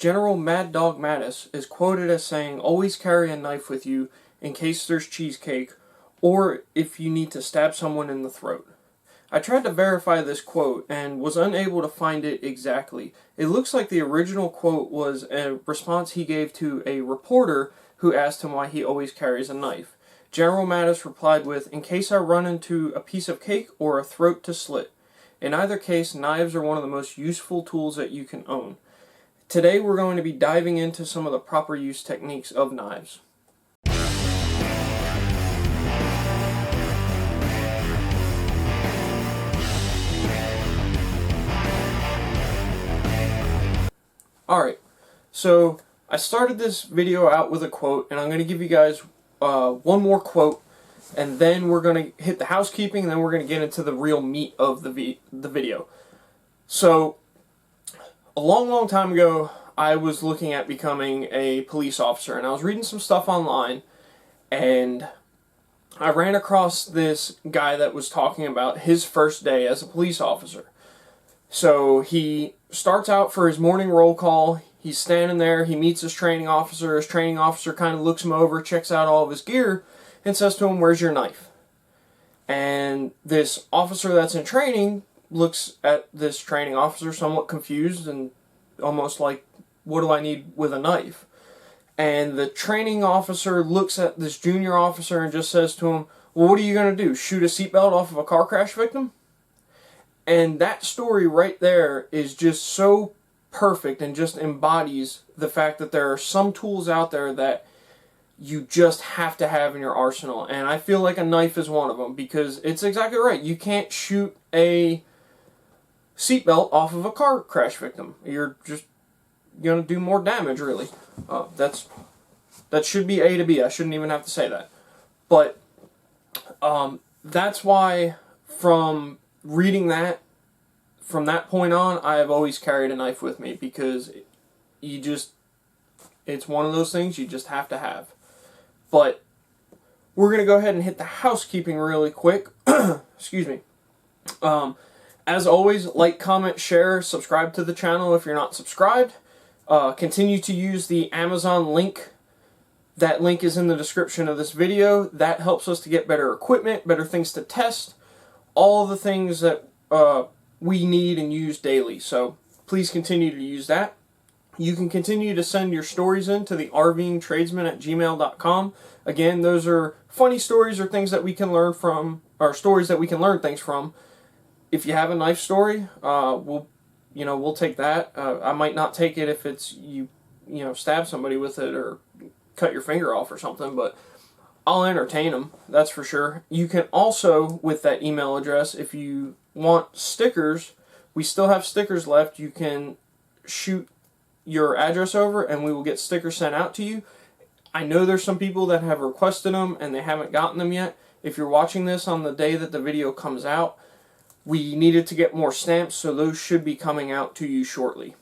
General Mad Dog Mattis is quoted as saying, "Always carry a knife with you in case there's cheesecake or if you need to stab someone in the throat." I tried to verify this quote and was unable to find it exactly. It looks like the original quote was a response he gave to a reporter who asked him why he always carries a knife. General Mattis replied with, "In case I run into a piece of cake or a throat to slit." In either case, knives are one of the most useful tools that you can own. Today we're going to be diving into some of the proper use techniques of knives. Alright, so I started this video out with a quote, and I'm going to give you guys one more quote, and then we're going to hit the housekeeping, and then we're going to get into the real meat of the video. So, a long time ago, I was looking at becoming a police officer, and I was reading some stuff online, and I ran across this guy that was talking about his first day as a police officer. So he starts out for his morning roll call. He's standing there. He meets his training officer. His training officer kind of looks him over, checks out all of his gear, and says to him, "Where's your knife?" And this officer that's in training looks at this training officer somewhat confused and almost like, "What do I need with a knife?" And the training officer looks at this junior officer and just says to him, "Well, what are you going to do? Shoot a seatbelt off of a car crash victim?" And that story right there is just so perfect and just embodies the fact that there are some tools out there that you just have to have in your arsenal. And I feel like a knife is one of them, because it's exactly right. You can't shoot a seatbelt off of a car crash victim. You're just going to do more damage, really. That should be A to B. I shouldn't even have to say that. But that's why from reading that, from that point on, I have always carried a knife with me, because it's one of those things you just have to have. But we're going to go ahead and hit the housekeeping really quick. Excuse me. As always, like, comment, share, subscribe to the channel if you're not subscribed. Continue to use the Amazon link. That link is in the description of this video. That helps us to get better equipment, better things to test, all the things that we need and use daily. So please continue to use that. You can continue to send your stories in to the rvingtradesman@gmail.com. Again, those are funny stories or things that we can learn from, or stories that we can learn things from. If you have a knife story, we'll take that. I might not take it if it's you stab somebody with it or cut your finger off or something, but I'll entertain them, that's for sure. You can also, with that email address, if you want stickers, we still have stickers left. You can shoot your address over and we will get stickers sent out to you. I know there's some people that have requested them and they haven't gotten them yet. If you're watching this on the day that the video comes out, we needed to get more stamps, so those should be coming out to you shortly.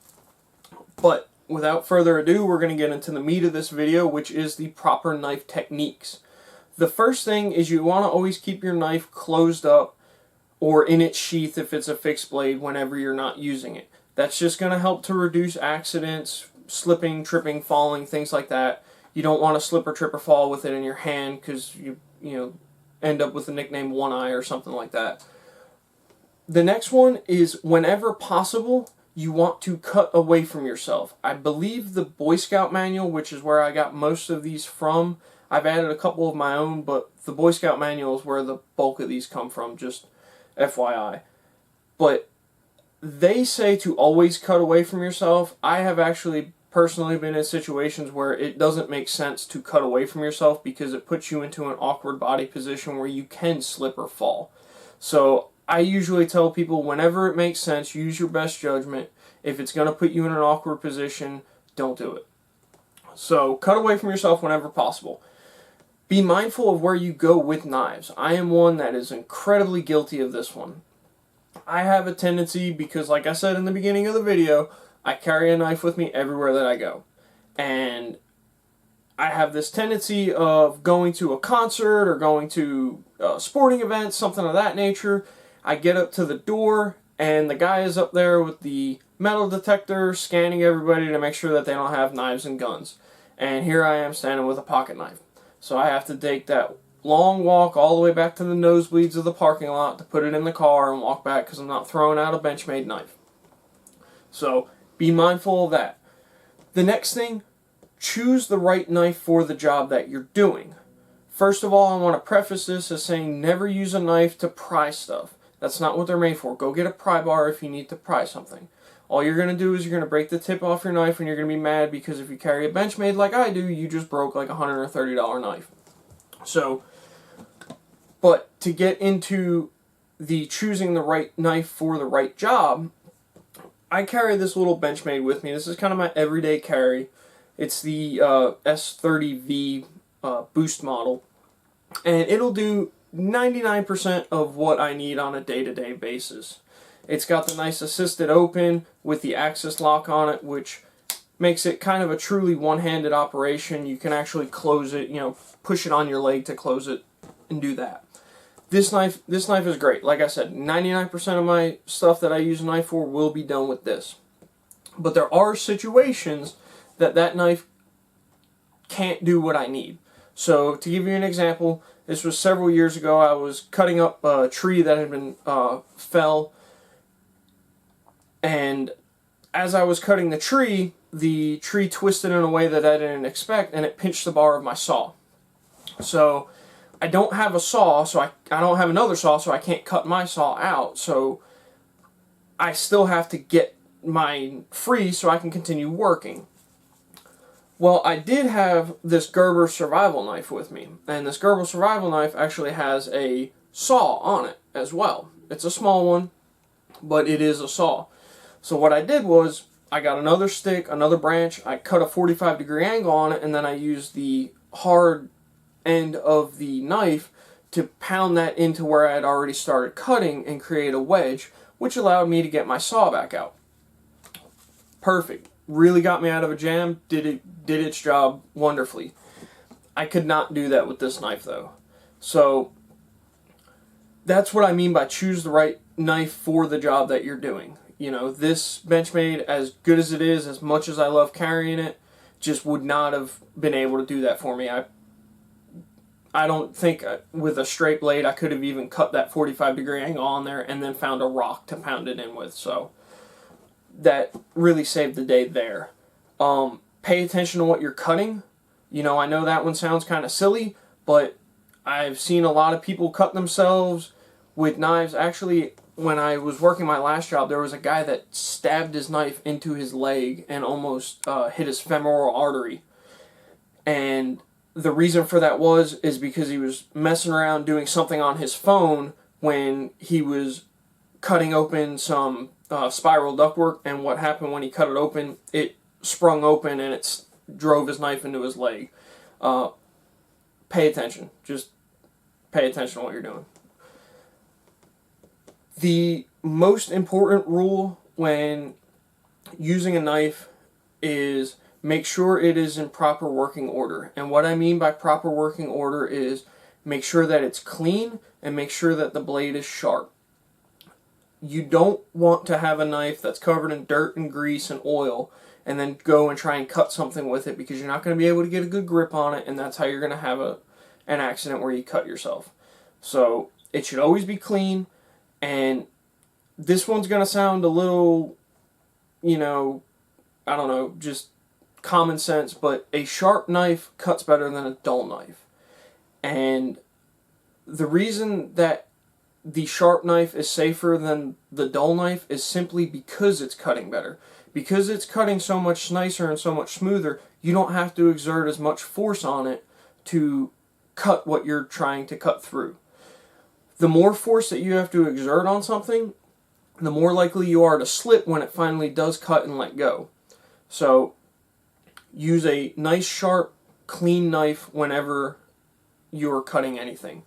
But without further ado, we're going to get into the meat of this video, which is the proper knife techniques. The first thing is you want to always keep your knife closed up or in its sheath if it's a fixed blade whenever you're not using it. That's just going to help to reduce accidents, slipping, tripping, falling, things like that. You don't want to slip or trip or fall with it in your hand, because you end up with the nickname One Eye or something like that. The next one is, whenever possible, you want to cut away from yourself. I believe the Boy Scout manual, which is where I got most of these from, I've added a couple of my own, but the Boy Scout manual is where the bulk of these come from, just FYI. But they say to always cut away from yourself. I have actually personally been in situations where it doesn't make sense to cut away from yourself, because it puts you into an awkward body position where you can slip or fall. So I usually tell people, whenever it makes sense, use your best judgment. If it's going to put you in an awkward position, don't do it. So cut away from yourself whenever possible. Be mindful of where you go with knives. I am one that is incredibly guilty of this one. I have a tendency, because like I said in the beginning of the video, I carry a knife with me everywhere that I go. And I have this tendency of going to a concert or going to a sporting event, something of that nature. I get up to the door and the guy is up there with the metal detector scanning everybody to make sure that they don't have knives and guns. And here I am standing with a pocket knife. So I have to take that long walk all the way back to the nosebleeds of the parking lot to put it in the car and walk back because I'm not throwing out a Benchmade knife. So be mindful of that. The next thing, choose the right knife for the job that you're doing. First of all, I want to preface this as saying never use a knife to pry stuff. That's not what they're made for. Go get a pry bar if you need to pry something. All you're going to do is you're going to break the tip off your knife and you're going to be mad because if you carry a Benchmade like I do, you just broke like a $100 or $30 knife. So, but to get into the choosing the right knife for the right job, I carry this little Benchmade with me. This is kind of my everyday carry. It's the S30V Boost model. And it'll do 99% of what I need on a day-to-day basis. It's got the nice assisted open with the axis lock on it, which makes it kind of a truly one-handed operation. You can actually close it, push it on your leg to close it and do that. This knife is great. Like I said, 99% of my stuff that I use a knife for will be done with this. But there are situations that knife can't do what I need. So to give you an example, this was several years ago. I was cutting up a tree that had been fell, and as I was cutting the tree twisted in a way that I didn't expect, and it pinched the bar of my saw. So I don't have a saw, so I don't have another saw, so I can't cut my saw out. So I still have to get mine free so I can continue working. Well, I did have this Gerber survival knife with me, and this Gerber survival knife actually has a saw on it as well. It's a small one, but it is a saw. So what I did was, I got another stick, another branch, I cut a 45-degree angle on it, and then I used the hard end of the knife to pound that into where I had already started cutting and create a wedge, which allowed me to get my saw back out. Perfect. Really got me out of a jam, did its job wonderfully. I could not do that with this knife though. So that's what I mean by choose the right knife for the job that you're doing. This Benchmade, as good as it is, as much as I love carrying it, just would not have been able to do that for me. I don't think with a straight blade I could have even cut that 45-degree angle on there and then found a rock to pound it in with. So that really saved the day there. Pay attention to what you're cutting. I know that one sounds kind of silly, but I've seen a lot of people cut themselves with knives. Actually, when I was working my last job, there was a guy that stabbed his knife into his leg and almost hit his femoral artery. And the reason for that is because he was messing around doing something on his phone when he was cutting open some spiral ductwork, and what happened when he cut it open, it sprung open and it drove his knife into his leg. Pay attention. Just pay attention to what you're doing. The most important rule when using a knife is make sure it is in proper working order. And what I mean by proper working order is make sure that it's clean and make sure that the blade is sharp. You don't want to have a knife that's covered in dirt and grease and oil and then go and try and cut something with it, because you're not going to be able to get a good grip on it, and that's how you're going to have an accident where you cut yourself. So it should always be clean, and this one's going to sound a little, I don't know, just common sense, but a sharp knife cuts better than a dull knife. And the reason that the sharp knife is safer than the dull knife is simply because it's cutting better. Because it's cutting so much nicer and so much smoother, you don't have to exert as much force on it to cut what you're trying to cut through. The more force that you have to exert on something, the more likely you are to slip when it finally does cut and let go. So use a nice, sharp, clean knife whenever you're cutting anything.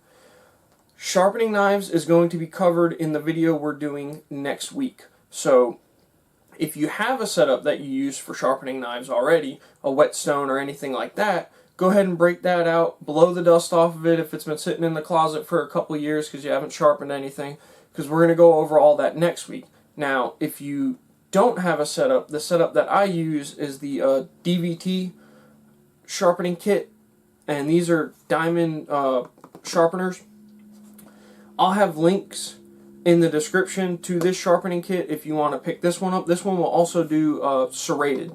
Sharpening knives is going to be covered in the video we're doing next week. So if you have a setup that you use for sharpening knives already, a whetstone or anything like that, go ahead and break that out, blow the dust off of it if it's been sitting in the closet for a couple years because you haven't sharpened anything, because we're going to go over all that next week. Now, if you don't have a setup, the setup that I use is the DVT sharpening kit, and these are diamond sharpeners. I'll have links in the description to this sharpening kit if you want to pick this one up. This one will also do serrated.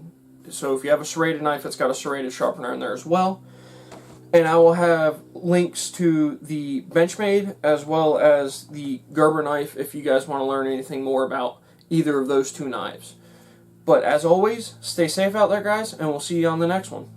So if you have a serrated knife, it's got a serrated sharpener in there as well. And I will have links to the Benchmade as well as the Gerber knife if you guys want to learn anything more about either of those two knives. But as always, stay safe out there, guys, and we'll see you on the next one.